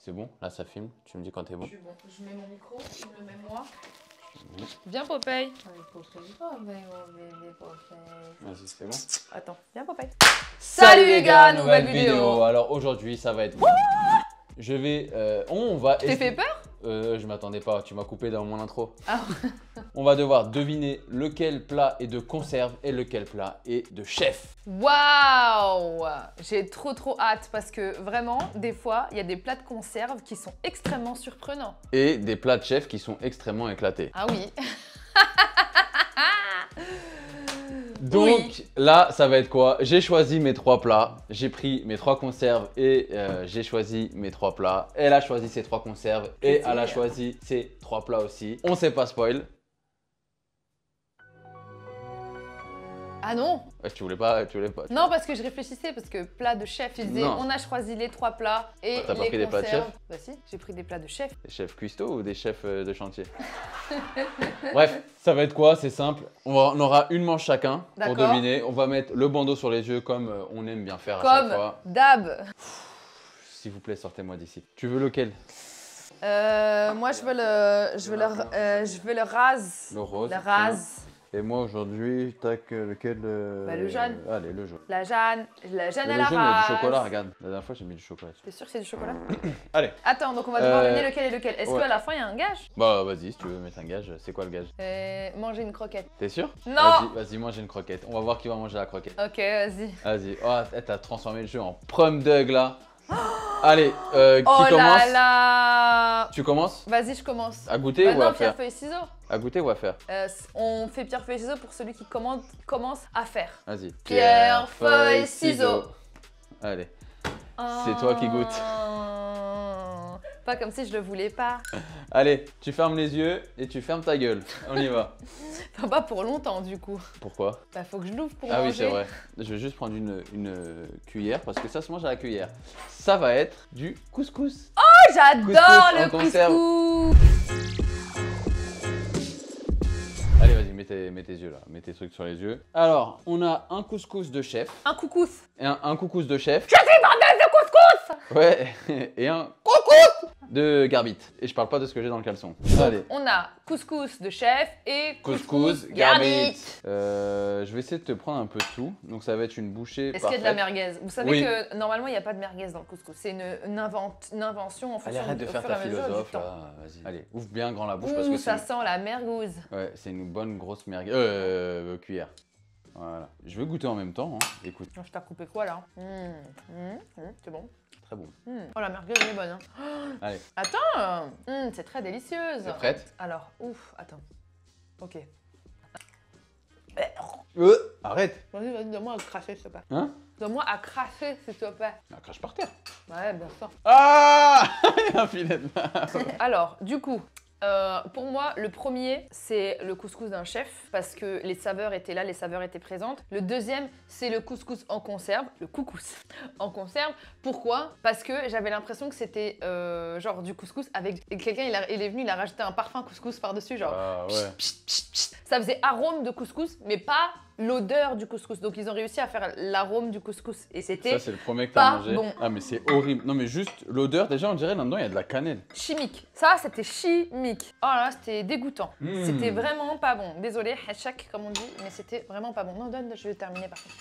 C'est bon? Là, ça filme. Tu me dis quand t'es bon. Je suis bon. Je mets mon micro, je me le mets moi. Viens, Popeye. Vas-y, c'est bon. Attends, viens, Popeye. Salut les gars, nouvelle vidéo. Alors aujourd'hui, ça va être... Je vais... on va... T'es fait peur? Je m'attendais pas, tu m'as coupé dans mon intro. Ah. On va devoir deviner lequel plat est de conserve et lequel plat est de chef. Waouh! J'ai trop hâte parce que vraiment, des fois, il y a des plats de conserve qui sont extrêmement surprenants. Et des plats de chef qui sont extrêmement éclatés. Ah oui. Donc oui. Là, ça va être quoi? J'ai choisi mes 3 plats, j'ai pris mes 3 conserves et j'ai choisi mes 3 plats. Elle a choisi ses 3 conserves et elle a choisi ses 3 plats aussi. On sait pas spoil. Ah non? Tu voulais pas. Non, parce que je réfléchissais, parce que plat de chef, il disait on a choisi les 3 plats et t'as pas pris des plats de chef? Bah si, j'ai pris des plats de chef. Des chefs cuistots ou des chefs de chantier? Bref, ça va être quoi? C'est simple. On aura une manche chacun pour deviner. On va mettre le bandeau sur les yeux comme on aime bien faire à chaque fois. Comme d'hab. S'il vous plaît, sortez-moi d'ici. Tu veux lequel? Moi, je veux le rase. Le rose. Le rase. Et moi aujourd'hui, tac, lequel Bah, le jaune. Allez, le jaune. La Jeanne et la le jaune, il y rase. a du chocolat, regarde. La dernière fois, j'ai mis du chocolat. T'es sûr que c'est du chocolat? Allez. Attends, donc on va devoir deviner lequel est lequel. Est-ce qu'à la fin, il y a un gage? Bah, vas-y, si tu veux mettre un gage. C'est quoi le gage? Manger une croquette. T'es sûr? Non. Vas-y, mange une croquette. On va voir qui va manger la croquette. Ok, vas-y. Vas-y. Oh, t'as transformé le jeu en prom dog là. Allez, qui oh commence? Là là. Tu commences? Vas-y, je commence. À goûter ou à faire? pierre, feuille, ciseaux. À goûter ou à faire? On fait pierre, feuille, ciseaux pour celui qui commence à faire. Vas-y. Pierre, feuille, ciseaux. Allez. C'est toi qui goûtes. Pas comme si je le voulais pas. Allez, tu fermes les yeux et tu fermes ta gueule. On y va. Enfin, pas pour longtemps du coup. Pourquoi? Bah faut que je l'ouvre pour manger. Ah oui, c'est vrai. Je vais juste prendre une cuillère parce que ça se mange à la cuillère. Ça va être du couscous. Oh, j'adore le couscous. Allez, vas-y, mets tes yeux là. Mets tes trucs sur les yeux. Alors, on a un couscous de chef. Un couscous. Et un couscous de chef. Je suis vendeuse de couscous. Ouais, et un couscous de garbit. Et je parle pas de ce que j'ai dans le caleçon. Allez. On a couscous de chef et couscous garbit. Je vais essayer de te prendre un peu de tout. Donc ça va être une bouchée. Est-ce qu'il y a de la merguez? Vous savez que normalement il n'y a pas de merguez dans le couscous. C'est une invention en fonction. Allez, arrête de faire ta philosophe là. Vas-y. Allez, ouvre bien grand la bouche parce que ça sent la mergouze. Ouais, c'est une bonne grosse merguez. Cuillère. Voilà. Je vais goûter en même temps. Hein. Écoute. Je t'ai coupé quoi là? C'est bon. Très bon. Oh, la merguez elle est bonne. Hein. Allez. Attends, c'est très délicieuse. T'es prête? Alors, ouf, attends. Ok. Arrête. Vas-y, donne-moi à cracher s'il te plaît. Hein? Donne-moi à cracher s'il te plaît. Crache par terre. Ouais, bien sûr. Ah! Un filet de Alors, du coup, pour moi, le premier, c'est le couscous d'un chef parce que les saveurs étaient là, les saveurs étaient présentes. Le deuxième, c'est le couscous en conserve, le couscous en conserve. Pourquoi? Parce que j'avais l'impression que c'était genre du couscous avec quelqu'un, il est venu, il a rajouté un parfum couscous par-dessus, genre. Ah ouais. Ça faisait arôme de couscous, mais pas l'odeur du couscous. Donc ils ont réussi à faire l'arôme du couscous et c'était. Ça c'est le premier que t'as mangé. Bon. Ah mais c'est horrible. Non mais juste l'odeur, déjà on dirait là-dedans il y a de la cannelle. Chimique. Ça c'était chimique. Oh là là, c'était dégoûtant. C'était vraiment pas bon. Désolé, hachak comme on dit, mais c'était vraiment pas bon. Non, donne, je vais terminer par contre.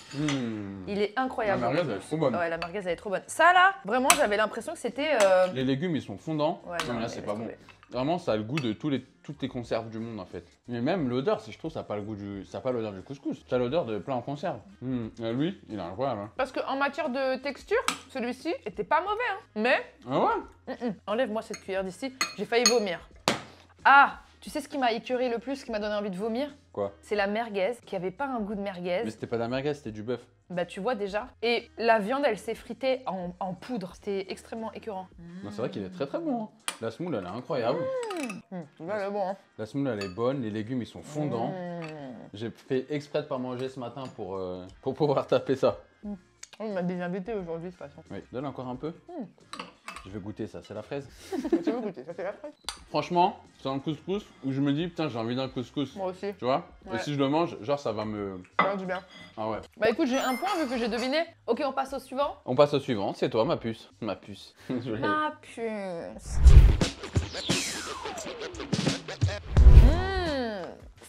Il est incroyable. La merguez elle est trop bonne. Ouais, la merguez elle est trop bonne. Ça là, vraiment j'avais l'impression que c'était. Les légumes ils sont fondants. Ouais, non mais là c'est pas bon. Vraiment ça a le goût de toutes les conserves du monde en fait. Mais même l'odeur, je trouve ça n'a pas le goût ça a pas l'odeur du couscous. Ça a l'odeur de plein en conserve. Lui, il est incroyable. Hein. Parce qu'en matière de texture, celui-ci était pas mauvais. Hein. Mais. Ah ouais? Enlève-moi cette cuillère d'ici, j'ai failli vomir. Ah! Tu sais ce qui m'a écœuré le plus, ce qui m'a donné envie de vomir? Quoi? C'est la merguez, qui avait pas un goût de merguez. Mais c'était pas de la merguez, c'était du bœuf. Bah tu vois déjà. Et la viande, elle s'est fritée en poudre. C'était extrêmement écœurant. Non, c'est vrai qu'il est très très bon. Hein. La semoule, elle est incroyable. Là, elle est bon. Hein. La semoule, elle est bonne. Les légumes, ils sont fondants. J'ai fait exprès de pas manger ce matin pour pouvoir taper ça. On a des invités aujourd'hui de toute façon. Oui, donne encore un peu. Je vais goûter ça, c'est la fraise. Tu veux goûter, ça c'est la fraise. Franchement, c'est un couscous où je me dis, putain, j'ai envie d'un couscous. Moi aussi. Tu vois? Ouais. Et si je le mange, genre, ça va me... Ça va du bien. Ah ouais. Bah écoute, j'ai un point vu que j'ai deviné. Ok, on passe au suivant. On passe au suivant, c'est toi, ma puce. Ma puce. Ma puce.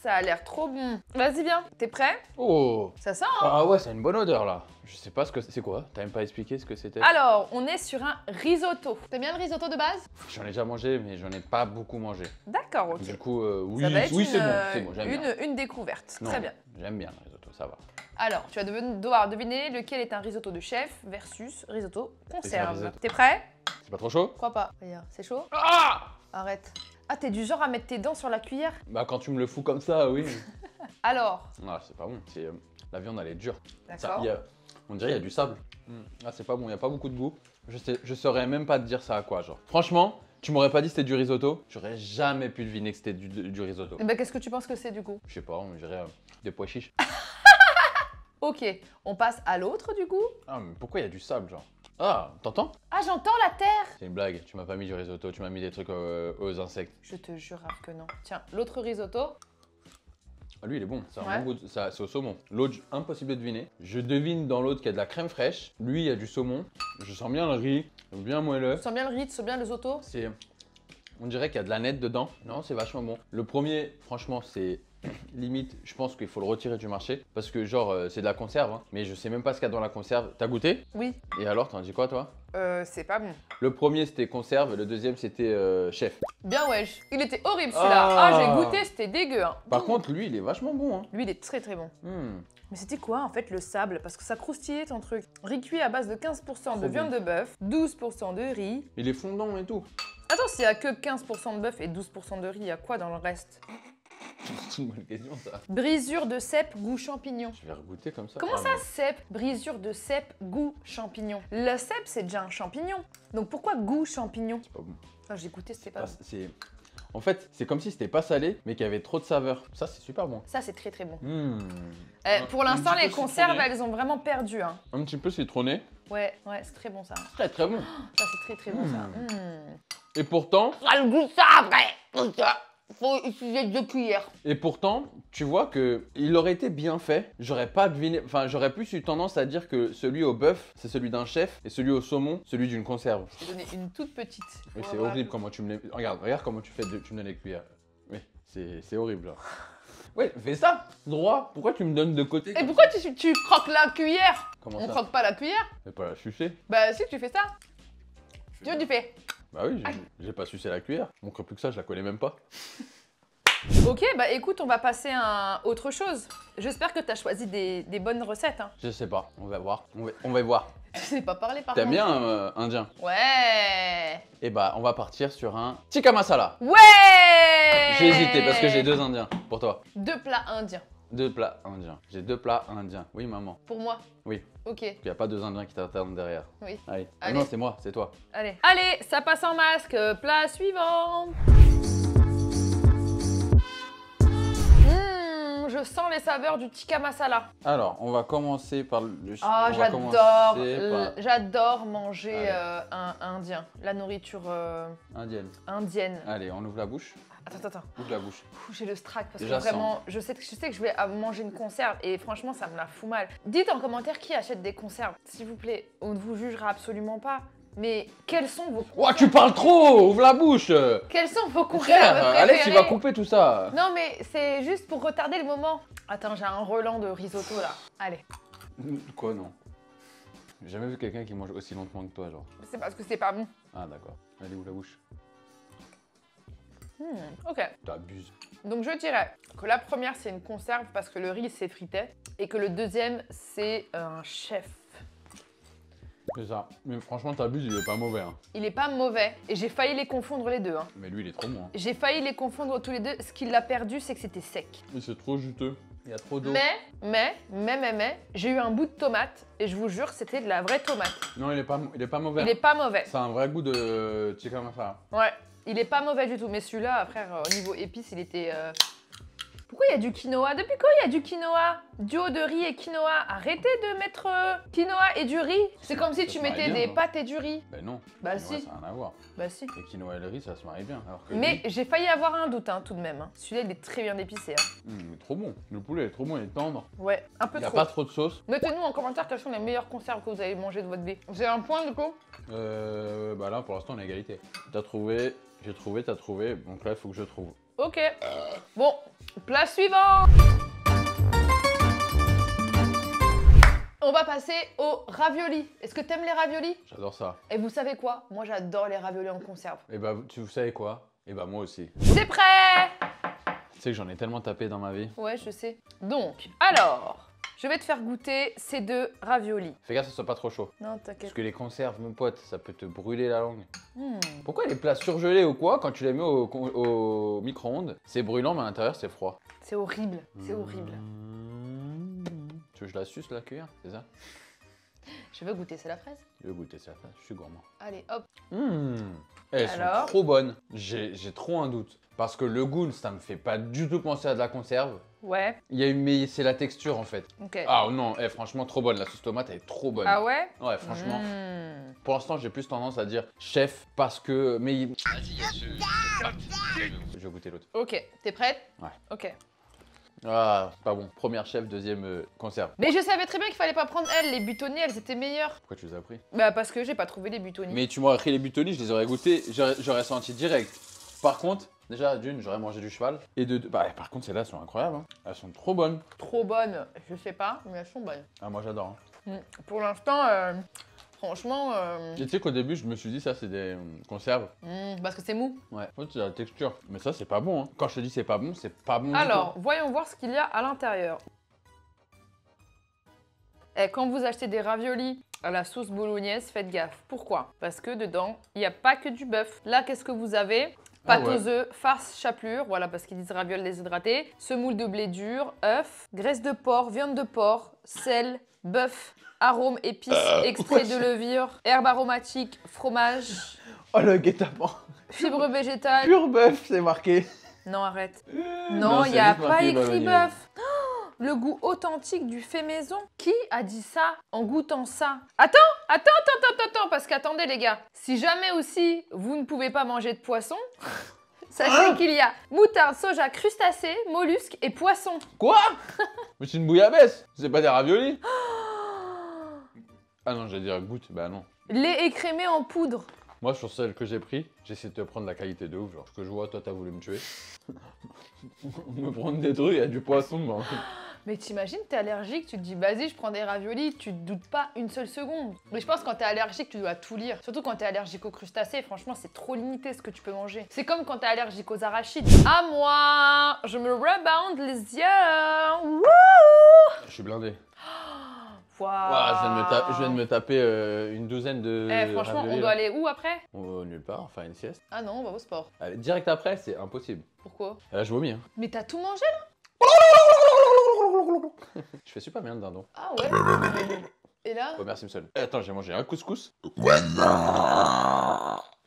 Ça a l'air trop bon. Vas-y, viens. T'es prêt? Oh! Ça sent, hein? Ah ouais, c'est une bonne odeur là. Je sais pas ce que c'est quoi. T'as même pas expliqué ce que c'était? Alors, on est sur un risotto. T'aimes bien le risotto de base? J'en ai déjà mangé, mais j'en ai pas beaucoup mangé. D'accord, ok. Du coup, oui, Ça va être oui, c'est bon, j'aime bien. une découverte. Non, Très bien. J'aime bien le risotto, ça va. Alors, tu vas devoir deviner lequel est un risotto de chef versus risotto conserve. risotto. T'es prêt? C'est pas trop chaud? Crois pas. Regarde, c'est chaud? Ah! Arrête. Ah, t'es du genre à mettre tes dents sur la cuillère? Bah quand tu me le fous comme ça, oui. Alors, Ah, c'est pas bon. La viande, elle est dure. d'accord. On dirait qu'il y a du sable. Ah, c'est pas bon, il y a pas beaucoup de goût. Je saurais même pas te dire ça à quoi, genre. Franchement, tu m'aurais pas dit c'était du risotto, j'aurais jamais pu deviner que c'était du risotto. Et bah, qu'est-ce que tu penses que c'est du coup? Je sais pas, on dirait des pois chiches. Ok, on passe à l'autre du coup. Ah, mais pourquoi il y a du sable, genre? Ah, t'entends? Ah, j'entends la terre. C'est une blague, tu m'as pas mis du risotto, tu m'as mis des trucs aux insectes. Je te jure Raph, que non. Tiens, l'autre risotto. Ah, lui, il est bon, c'est un Ouais. bon goût, c'est au saumon. L'autre, impossible de deviner. Je devine dans l'autre qu'il y a de la crème fraîche. Lui, il y a du saumon. Je sens bien le riz, bien moelleux. Tu sens bien le riz, tu sens bien le risotto. On dirait qu'il y a de la nette dedans. Non, c'est vachement bon. Le premier, franchement, c'est limite, je pense qu'il faut le retirer du marché. Parce que genre, c'est de la conserve, hein. Mais je sais même pas ce qu'il y a dans la conserve. T'as goûté? Oui. Et alors, t'en dis quoi, toi? C'est pas bon. Le premier, c'était conserve. Et le deuxième, c'était chef. Bien wesh. Il était horrible celui-là. Ah, j'ai goûté, c'était dégueu. Hein. Par contre, lui, il est vachement bon, hein. Lui, il est très très bon. Hmm. Mais c'était quoi en fait le sable? Parce que ça croustillait ton truc. Riz cuit à base de 15% de Trop viande de bœuf, 12% de riz. Il est fondant et tout. Attends, s'il y a que 15% de bœuf et 12% de riz, il y a quoi dans le reste? C'est une bonne question, ça. Brisure de cèpe, goût champignon. Je vais regoûter comme ça. Comment Ah, ça, cèpe? Brisure de cèpe, goût champignon. Le cèpe, c'est déjà un champignon. Donc pourquoi goût champignon? C'est pas bon. Ah, j'ai goûté, c'était pas Ah, bon. En fait, c'est comme si c'était pas salé, mais qu'il y avait trop de saveur. Ça, c'est super bon. Ça, c'est très très bon. Pour Un l'instant, petit les peu conserves, citronné. elles ont vraiment perdu. Hein. Un petit peu citronné. Ouais, c'est très bon ça. Très très bon. Ça, c'est très très bon ça. Et pourtant, Ah, le goût de ça, après. Faut utiliser 2 cuillères. tu vois que il aurait été bien fait. J'aurais pas deviné. Enfin, j'aurais plus eu tendance à dire que celui au bœuf, c'est celui d'un chef, et celui au saumon, celui d'une conserve. Je t'ai donné une toute petite. Mais c'est Voilà. horrible comment tu me les. Regarde comment tu fais. Tu me donnes les cuillères. Oui, c'est horrible. Genre. Ouais, fais ça, droit. Pourquoi tu me donnes de côté? Et pourquoi tu croques la cuillère? Comment On ça? croque pas la cuillère? Fais pas la sucer. Bah si, tu fais ça. Tu fais. Bah oui, j'ai pas sucé la cuillère. Mon plus que ça, je la connais même pas. Ok, bah écoute, on va passer à autre chose. J'espère que t'as choisi des bonnes recettes. Hein. Je sais pas, on va voir. On va voir. Tu sais pas parler par T'aimes contre. bien indien? Ouais. Et bah, on va partir sur un tikka masala. Ouais. J'ai hésité parce que j'ai 2 indiens pour toi. 2 plats indiens. 2 plats indiens. J'ai 2 plats indiens. Oui, maman. Pour moi. Oui. Ok. Il n'y a pas 2 indiens qui t'attendent derrière. Oui. Allez. Allez. Non, c'est moi, c'est toi. Allez. Allez, ça passe en masque. Plat suivant. Je sens les saveurs du tikka masala. Alors, on va commencer par le. Ah, on va commencer par j'adore manger Allez. un indien. La nourriture indienne. indienne. Allez, on ouvre la bouche. Attends. Ouvre la bouche. J'ai le strack parce Déjà que vraiment, je sais que je vais manger une conserve et franchement, ça me la fout mal. Dites en commentaire qui achète des conserves. S'il vous plaît, on ne vous jugera absolument pas. Mais quels sont vos conserves? Oh, tu parles trop! Ouvre la bouche! Quels sont vos conserves Frère, Alex, il va préférées? couper tout ça. Non mais c'est juste pour retarder le moment. Attends, j'ai un relent de risotto là. Allez. Quoi, non? J'ai jamais vu quelqu'un qui mange aussi lentement que toi, genre. C'est parce que c'est pas bon. Ah, d'accord. Allez, ouvre la bouche. Ok. T'abuses. Donc je dirais que la première c'est une conserve parce que le riz s'effritait et que le deuxième c'est un chef. C'est ça. Mais franchement, t'abuses, il est pas mauvais. Hein. Il est pas mauvais et j'ai failli les confondre les deux. Hein. Mais lui, il est trop bon. Hein. J'ai failli les confondre tous les deux. Ce qui l'a perdu c'est que c'était sec. Mais c'est trop juteux. Il y a trop d'eau. Mais, j'ai eu un bout de tomate et je vous jure c'était de la vraie tomate. Non, il est pas mauvais. Il est pas mauvais. C'est un vrai goût de tikka masala. Ouais, il est pas mauvais du tout. Mais celui-là, frère, au niveau épices, il était... Pourquoi il y a du quinoa? Depuis quand il y a du quinoa? Duo de riz et quinoa. Arrêtez de mettre quinoa et du riz. C'est comme si Ça tu se marie mettais bien, des non? pâtes et du riz. Ben non. Bah Quinoa, si. ça n'a rien à voir. Bah si. Et quinoa et le riz, ça se marie bien. Alors que Mais j'ai failli avoir un doute tout de même. Celui-là, il est très bien épicé. il est trop bon. Le poulet est trop bon, il est tendre. Ouais, un peu Il n'y a trop. pas trop de sauce. Mettez-nous en commentaire quelles sont les meilleures conserves que vous avez mangées de votre vie. J'ai un point du coup. Bah là, pour l'instant, on est à égalité. T'as trouvé, j'ai trouvé, t'as trouvé. Donc là, il faut que je trouve. Ok. Bon, plat suivant. On va passer aux raviolis. Est-ce que t'aimes les raviolis? J'adore ça. Et vous savez quoi? Moi, j'adore les raviolis en conserve. Et bah, vous savez quoi? Et bah, moi aussi. C'est prêt? Tu sais que j'en ai tellement tapé dans ma vie. Ouais, je sais. Donc, alors, je vais te faire goûter ces deux raviolis. Fais gaffe que ce soit pas trop chaud. Non, Parce t'inquiète. que les conserves, mon pote, ça peut te brûler la langue. Hmm. Pourquoi les plats surgelés ou quoi, quand tu les mets au micro-ondes, c'est brûlant, mais à l'intérieur, c'est froid? C'est horrible. C'est horrible. Tu veux que je la suce, la cuillère? C'est ça? Je veux goûter, c'est la fraise? Je vais goûter ça, je suis gourmand. Allez, hop. Elles sont Alors trop bonnes. J'ai trop un doute. Parce que le goût, ça me fait pas du tout penser à de la conserve. Ouais, Il y a une, mais c'est la texture en fait. ok. Ah non, franchement trop bonne. La sauce tomate elle est trop bonne. Ah ouais? Ouais, franchement. Hmm. Pour l'instant, j'ai plus tendance à dire chef parce que. Mais. Je vais goûter l'autre. Ok, t'es prête? Ouais. Ok. Ah, c'est pas bon. Première chef, deuxième conserve. Mais je savais très bien qu'il fallait pas prendre elles, les butonniers, elles étaient meilleures. Pourquoi tu les as pris? Bah parce que j'ai pas trouvé les butonniers. Mais tu m'aurais pris les butonnies, je les aurais goûtés, j'aurais senti direct. Par contre, déjà d'une, j'aurais mangé du cheval. Et de deux, bah par contre, celles-là sont incroyables. Hein. Elles sont trop bonnes. Trop bonnes, je sais pas, mais elles sont bonnes. Ah, moi j'adore. Hein. Pour l'instant, franchement, Et tu sais qu'au début, je me suis dit, ça c'est des conserves. parce que c'est mou. Ouais, en fait, c'est la texture. Mais ça, c'est pas bon. Hein. Quand je te dis c'est pas bon, c'est pas bon. Alors, voyons voir ce qu'il y a à l'intérieur. Et quand vous achetez des raviolis à la sauce bolognaise, faites gaffe. Pourquoi? Parce que dedans, il n'y a pas que du bœuf. Là, qu'est-ce que vous avez? Pâte aux œufs, farce chapelure, voilà parce qu'ils disent ravioles déshydratés, semoule de blé dur, œufs, graisse de porc, viande de porc, sel, bœuf, arômes, épices, extrait de levure, herbes aromatiques, fromage, Oh le guet-apens. fibres végétales. Pur bœuf, c'est marqué. Non, arrête. Non, Non, c'est il n'y a juste pas marqué écrit bolognaise. bœuf. Oh, le goût authentique du fait maison. Qui a dit ça en goûtant ça? Attends, parce qu'attendez les gars. Si jamais aussi vous ne pouvez pas manger de poisson, sachez qu'il y a moutarde, soja, crustacés, mollusques et poissons. Quoi? Mais c'est une bouillabaisse. C'est pas des raviolis. Ah non, j'allais dire goûte. Bah non. Lait écrémé en poudre. Moi, sur celle que j'ai pris, j'essaie de te prendre la qualité de ouf. Genre, ce que je vois, toi, t'as voulu me tuer. Me prendre des trucs, il y a du poisson dedans. Mais t'imagines, t'es allergique, tu te dis vas-y, je prends des raviolis, tu te doutes pas une seule seconde. Mais je pense que quand t'es allergique, tu dois tout lire. Surtout quand t'es allergique aux crustacés, franchement, c'est trop limité ce que tu peux manger. C'est comme quand t'es allergique aux arachides. À moi, je me rebound les yeux. Wouh! Je suis blindé. Waouh! Ouah, je viens de me taper une douzaine de. Franchement, raviolis, on doit là. aller où après? Nulle part, enfin une sieste. Ah non, on va au sport. Allez, direct après, c'est impossible. Pourquoi? Là, je vomis. Hein. Mais t'as tout mangé là? Je fais super bien le dindon. Ah ouais? Et là? Oh, merci, Simpson. Attends, j'ai mangé un couscous.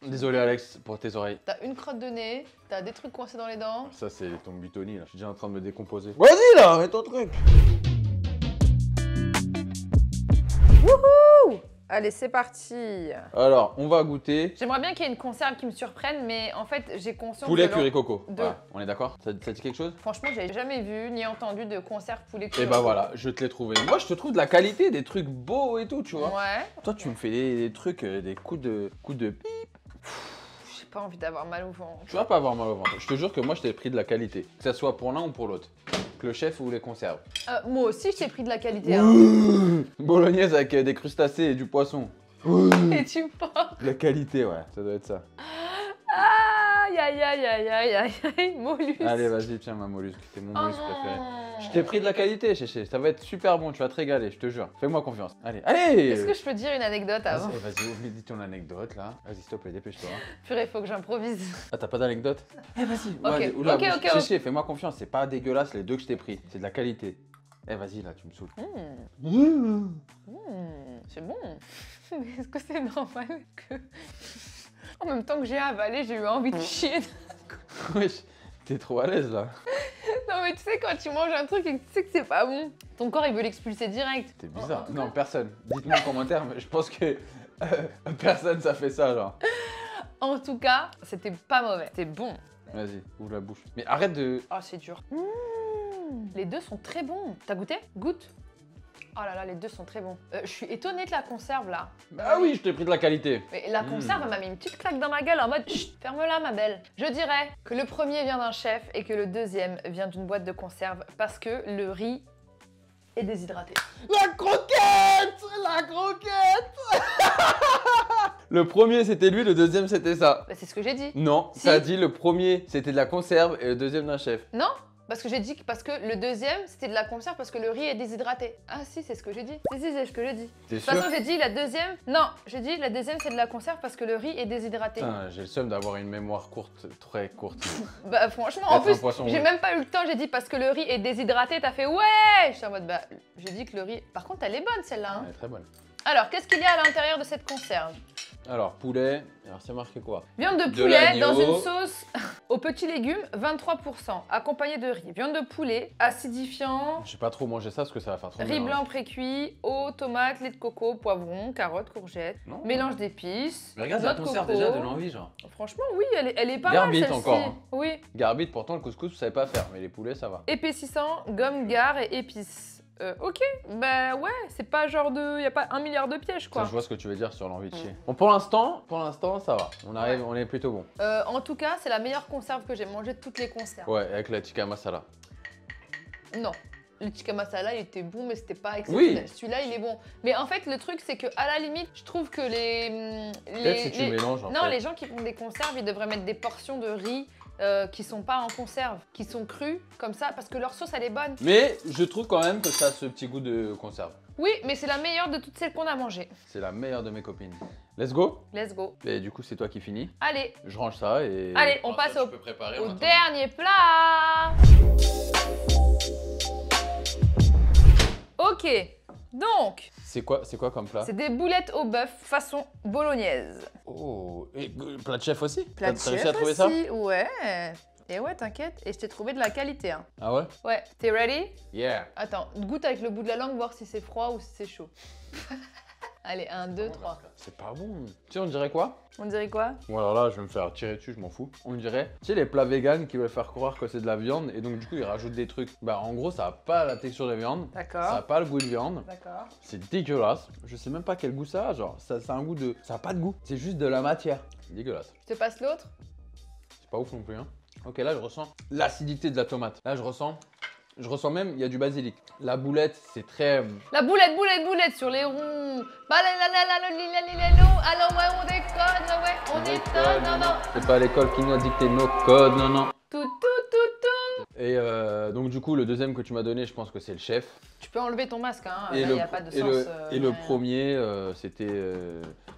Désolé, Alex, pour tes oreilles. T'as une crotte de nez, t'as des trucs coincés dans les dents. Ça, c'est ton butoni, là. Je suis déjà en train de me décomposer. Vas-y, là, mets ton truc. Wouhou! Allez, c'est parti. Alors, on va goûter J'aimerais bien qu'il y ait une conserve qui me surprenne, mais en fait, j'ai conscience poulet de curry coco. de- Ouais, on est d'accord? Ça dit quelque chose? Franchement, j'avais jamais vu ni entendu de conserve poulet curry. Et bah voilà, je te l'ai trouvé. Moi, je te trouve de la qualité, des trucs beaux et tout, tu vois. Ouais. Toi, tu me fais des trucs, des coups de J'ai pas envie d'avoir mal au ventre. Tu vas pas avoir mal au ventre. Je te jure que moi, je t'ai pris de la qualité. Que ça soit pour l'un ou pour l'autre. Que le chef ou les conserves. Moi aussi, je t'ai pris de la qualité. Hein. Bolognaise avec des crustacés et du poisson. Et tu penses? De la qualité, ouais. Ça doit être ça. Aïe, aïe, aïe, aïe, aïe, aïe, aïe, mollusque. Allez, vas-y, tiens ma mollusque. T'es mon Oh mollusque préféré. non. Je t'ai pris de la qualité, Chéché. Ça va être super bon. Tu vas te régaler, je te jure. Fais-moi confiance. Allez, allez. Est-ce que je peux dire une anecdote avant? Vas-y, oublie dis ton anecdote là. Vas-y, s'il te plaît, dépêche-toi. Purée, faut que j'improvise. Ah, t'as pas d'anecdote? Eh, vas-y. Ok, allez, oula, ok, ok, Chéché, fais-moi confiance. C'est pas dégueulasse les deux que je t'ai pris. C'est de la qualité. Eh, vas-y, là, tu me saoules. C'est bon. Mais est-ce que c'est normal que... En même temps que j'ai avalé, j'ai eu envie de chier. Wesh, t'es trop à l'aise là. Non mais tu sais, quand tu manges un truc et que tu sais que c'est pas bon, ton corps il veut l'expulser direct. C'est bizarre. Non, personne. Dites-moi en commentaire, mais je pense que personne ça fait ça, genre. En tout cas, c'était pas mauvais. C'était bon. Vas-y, ouvre la bouche. Mais arrête de... Oh, c'est dur. Les deux sont très bons. T'as goûté? Goûte. Oh là là, les deux sont très bons. Je suis étonnée de la conserve là. Ah oui, je t'ai pris de la qualité. Mais la conserve m'a mis une petite claque dans ma gueule en mode chut, ferme-la ma belle. Je dirais que le premier vient d'un chef et que le deuxième vient d'une boîte de conserve parce que le riz est déshydraté. La croquette! La croquette! Le premier c'était lui, le deuxième c'était ça. Bah, c'est ce que j'ai dit. Non, Si. ça a dit le premier c'était de la conserve et le deuxième d'un chef. Non? Parce que j'ai dit que parce que le deuxième c'était de la conserve parce que le riz est déshydraté. Ah si, c'est ce que j'ai dit. Si, c'est ce que j'ai dit. T'es De sûr? toute façon, j'ai dit la deuxième. Non, j'ai dit la deuxième c'est de la conserve parce que le riz est déshydraté. Putain, j'ai le seum d'avoir une mémoire courte, très courte. Bah franchement, en Être un plus, poisson j'ai rouge. même pas eu le temps, j'ai dit parce que le riz est déshydraté, t'as fait ouais. Je suis en mode bah, j'ai dit que le riz. Par contre, elle est bonne celle-là. Hein. Elle est très bonne. Alors, qu'est-ce qu'il y a à l'intérieur de cette conserve? Alors, poulet, alors c'est marqué quoi? Viande de De poulet l'agneau. dans une sauce aux petits légumes, 23%, accompagné de riz. Viande de poulet, acidifiant, J'ai pas trop mangé ça parce que ça va faire trop riz bien. blanc précuit, eau, tomate, lait de coco, poivron, carottes, courgettes, Non. mélange d'épices, Mais regarde noix la de conserve coco. déjà, donne envie genre. Franchement, oui, elle est pas Garbite mal celle-ci. encore, hein. Oui. Garbite, pourtant le couscous vous savez pas faire, mais les poulets ça va. Épaississant, gomme gare et épices. Ok, bah ouais, c'est pas genre de... Y a pas 1 milliard de pièges Ça, quoi. je vois ce que tu veux dire sur l'envie de chier. Bon, pour l'instant, ça va. On arrive, on est plutôt bon. En tout cas, c'est la meilleure conserve que j'ai mangée de toutes les conserves. Ouais, avec la tikka masala. Non. Le tikka masala, il était bon, mais c'était pas exceptionnel. Oui. Celui-là, il est bon. Mais en fait, le truc, c'est que à la limite, je trouve que Peut-être si tu mélanges en non, fait. les gens qui font des conserves, ils devraient mettre des portions de riz qui sont pas en conserve, qui sont crues, comme ça, parce que leur sauce, elle est bonne. Mais je trouve quand même que ça a ce petit goût de conserve. Oui, mais c'est la meilleure de toutes celles qu'on a mangées. C'est la meilleure de mes copines. Let's go. Let's go. Et du coup, c'est toi qui finis. Allez, Je range ça et... Allez, on ça, passe tu au- peux préparer au maintenant. dernier plat. Ok, donc, C'est quoi comme plat? c'est des boulettes au bœuf façon bolognaise. Oh, et plat de chef aussi? Plat de T'as réussi chef à trouver ça? aussi, ouais. Et ouais, t'inquiète. Et je t'ai trouvé de la qualité. Hein. Ah ouais? Ouais, t'es ready? Yeah. Attends, goûte avec le bout de la langue, voir si c'est froid ou si c'est chaud. Allez, 1, 2, 3. C'est pas bon. Tu sais, on dirait quoi? On dirait quoi? Bon alors là, je vais me faire tirer dessus, je m'en fous. On dirait, tu sais, les plats véganes qui veulent faire croire que c'est de la viande et donc du coup ils rajoutent des trucs. Bah en gros, ça a pas la texture de viande, ça a D'accord. pas le goût de viande. D'accord. C'est dégueulasse. Je sais même pas quel goût ça a, genre ça a un goût de, ça a pas de goût. C'est juste de la matière. C'est dégueulasse. Je te passe l'autre? C'est pas ouf non plus hein. Ok, là je ressens l'acidité de la tomate. Là je ressens même, il y a du basilic. La boulette, c'est très... La boulette, boulette, boulette sur les ronds. Alors ouais, on déconne, ouais, on déconne, non, non. C'est pas l'école qui nous a dicté nos codes, non, non. Tout, tout, tout. Et donc du coup, le deuxième que tu m'as donné, je pense que c'est le chef. Tu peux enlever ton masque, hein. Et Là, le, y a pas de et sens. le, et le rien. premier, c'était...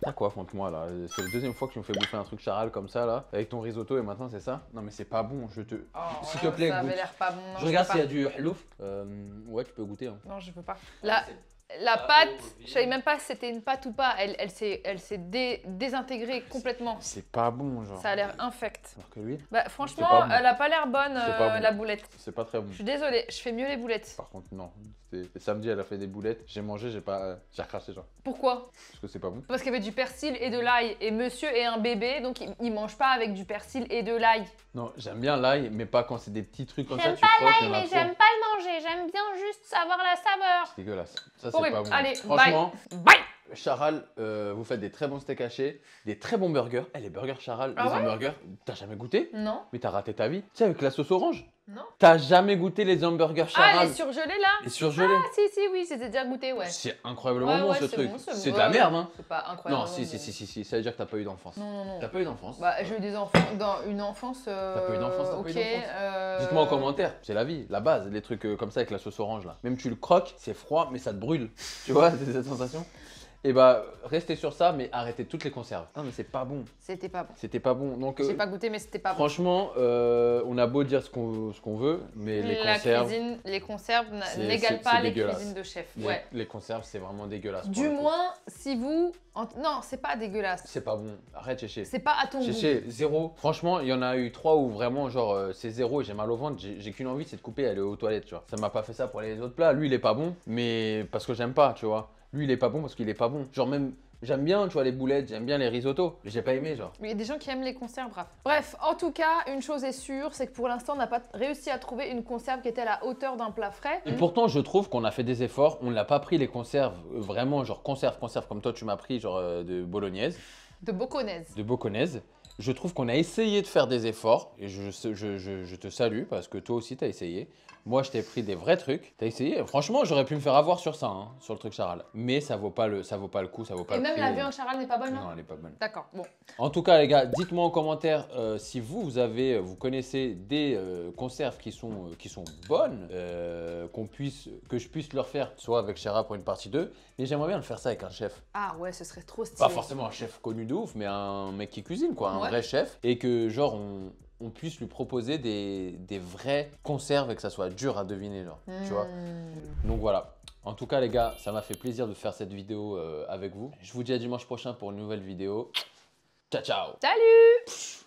T'as quoi contre moi là? C'est la deuxième fois que tu me fais bouffer un truc charal comme ça là, avec ton risotto et maintenant c'est ça? Non mais c'est pas bon, je te... Oh, S'il te plaît, ça goûte. avait l'air pas bon. Non, je regarde peux s'il y a pas. du halouf. Ouais, tu peux goûter. Hein. Non, je veux pas. La pâte, je savais même pas si c'était une pâte ou pas. Elle s'est désintégrée complètement. C'est pas bon genre. Ça a l'air infect. Alors que lui, Bah C'est franchement, pas bon. elle a pas l'air bonne, C'est pas bon. la boulette. c'est pas très bon. Je suis désolée, je fais mieux les boulettes. Par contre non. Samedi elle a fait des boulettes, j'ai mangé, j'ai recraché genre. Pourquoi? Parce que c'est pas bon. Parce qu'il y avait du persil et de l'ail. Et monsieur est un bébé, donc il mange pas avec du persil et de l'ail. Non, j'aime bien l'ail, mais pas quand c'est des petits trucs comme ça. J'aime Tu pas croques, l'ail, il y en a mais trop. j'aime pas le manger. J'aime bien juste savoir la saveur. C'est dégueulasse. Ça c'est Horrible. pas bon. Allez, Franchement, Bye. Charal, vous faites des très bons steaks hachés, des très bons burgers. Eh, les burgers Charal, Ah les ouais hamburgers, t'as jamais goûté? Non. Mais t'as raté ta vie. Tu sais, avec la sauce orange, Non. t'as jamais goûté les hamburgers Ah, Charal? les surgelés là? Les surgelés. Ah, si, oui, j'ai déjà goûté, ouais. C'est incroyablement bon Ouais, ce c'est truc. bon, C'est de bon. la merde, hein? C'est pas incroyable. Non, si, ça veut dire que t'as pas eu d'enfance. Non. T'as pas eu d'enfance? Bah, j'ai eu des enfants dans une enfance. T'as pas eu d'enfance, t'as pas eu Ok. d'enfance. Dites-moi en commentaire, c'est la vie, la base, les trucs comme ça avec la sauce orange là. Même tu le croques, c'est froid, mais ça te brûle. Tu vois, c'est cette sensation. Et bah, restez sur ça, mais arrêtez toutes les conserves. Non, mais c'est pas bon. C'était pas bon. C'était pas bon. Donc, J'ai pas goûté, mais c'était pas bon. franchement, on a beau dire ce qu'on veut, mais les conserves. Les conserves n'égalent pas les dégueulasse. cuisines de chef. Les conserves, c'est vraiment dégueulasse. Du moins, si vous. Non, c'est pas dégueulasse. C'est pas bon. Arrête, Chéché. C'est pas à ton goût. Chéché, zéro. Franchement, il y en a eu 3 où vraiment, genre, c'est zéro et j'ai mal au ventre. J'ai qu'une envie, c'est de couper et aller aux toilettes, tu vois. Ça m'a pas fait ça pour les autres plats. Lui, il est pas bon, mais parce que j'aime pas, tu vois. Lui, il est pas bon parce qu'il est pas bon. Genre, même. J'aime bien, tu vois, les boulettes, j'aime bien les risottos. Mais j'ai pas aimé, genre. Il y a des gens qui aiment les conserves, bref. Bref, en tout cas, une chose est sûre, c'est que pour l'instant, on n'a pas réussi à trouver une conserve qui était à la hauteur d'un plat frais. Et pourtant, je trouve qu'on a fait des efforts. On n'a pas pris les conserves, vraiment, genre conserve comme toi, tu m'as pris, genre de bolognaise. De bocconaise. De bocconaise. Je trouve qu'on a essayé de faire des efforts. Et je te salue parce que toi aussi, tu as essayé. Moi, je t'ai pris des vrais trucs. T'as essayé. Franchement, j'aurais pu me faire avoir sur ça, hein, sur le truc charal. Mais ça vaut pas le coup, ça vaut pas le prix. Et même la viande charal n'est pas bonne, non, elle est pas bonne. D'accord, bon. En tout cas, les gars, dites-moi en commentaire si vous connaissez des conserves qui sont bonnes, que je puisse leur faire, soit avec Chara pour une partie 2. Mais j'aimerais bien le faire ça avec un chef. Ah ouais, ce serait trop stylé. Pas forcément un chef connu de ouf, mais un mec qui cuisine, quoi, un vrai chef. Et que genre on puisse lui proposer des vraies conserves et que ça soit dur à deviner, genre, tu vois. Donc voilà. En tout cas, les gars, ça m'a fait plaisir de faire cette vidéo avec vous. Je vous dis à dimanche prochain pour une nouvelle vidéo. Ciao, ciao. Salut!